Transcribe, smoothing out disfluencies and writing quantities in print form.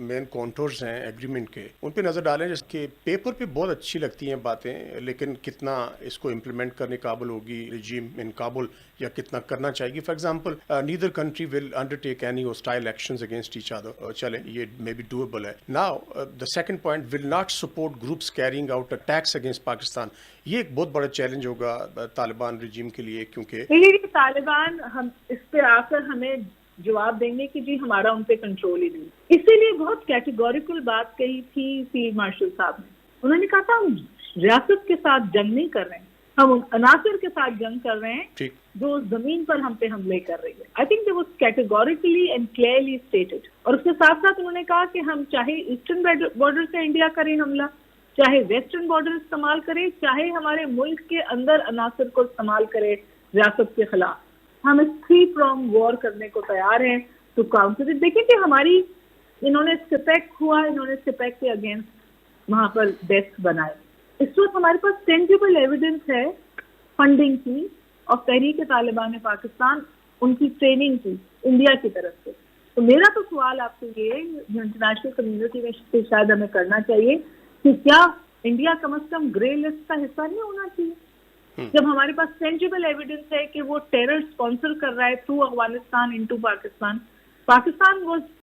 Main contours हैं agreement के, उन पे नजर डालें। जिसके पेपर पे बहुत अच्छी लगती हैं बातें, लेकिन कितना इसको इम्प्लीमेंट करने काबिल होगी रिजीम इन काबुल, या कितना करना चाहिए। For example, neither country will undertake any hostile actions against each other. चलें, ये मे बी डूएबल है। Now the second point, will not support groups carrying out attacks against Pakistan. ये एक बहुत बड़ा चैलेंज होगा तालिबान रिजीम के लिए, क्योंकि लेकिन तालिबान हम इस पे आकर हमें जवाब देंगे कि जी हमारा उन पे कंट्रोल ही नहीं। इसीलिए बहुत कैटेगोरिकल बात कही थी फील्ड मार्शल साहब ने। उन्होंने कहा था हम रियासत के साथ जंग नहीं कर रहे हैं, हम अनासर के साथ जंग कर रहे हैं जो जमीन पर हम पे हमले कर रही है। I think they was categorically and clearly stated. और उसके साथ साथ उन्होंने कहा कि हम चाहे ईस्टर्न बॉर्डर से इंडिया करें हमला, चाहे वेस्टर्न बॉर्डर इस्तेमाल करे, चाहे हमारे मुल्क के अंदर अनासर को इस्तेमाल करे रियासत के खिलाफ, हम इस 3 pronged वॉर करने को तैयार हैं टू काउंटर इट। देखिए कि हमारी इन्होंने सिपेक हुआ, इन्होंने सिपेक के अगेंस्ट वहां पर डेस्क बनाए। इस वक्त हमारे पास टेंजिबल एविडेंस है फंडिंग की और तहरीक तालिबान पाकिस्तान, उनकी ट्रेनिंग की इंडिया की तरफ से। तो मेरा तो सवाल आपसे ये है, इंटरनेशनल कम्युनिटी में शायद हमें करना चाहिए कि क्या इंडिया कम से कम ग्रे लिस्ट का हिस्सा नहीं होना चाहिए? जब हमारे पास टेंजिबल एविडेंस है कि वो टेरर स्पॉन्सर कर रहा है through Afghanistan into Pakistan. Pakistan was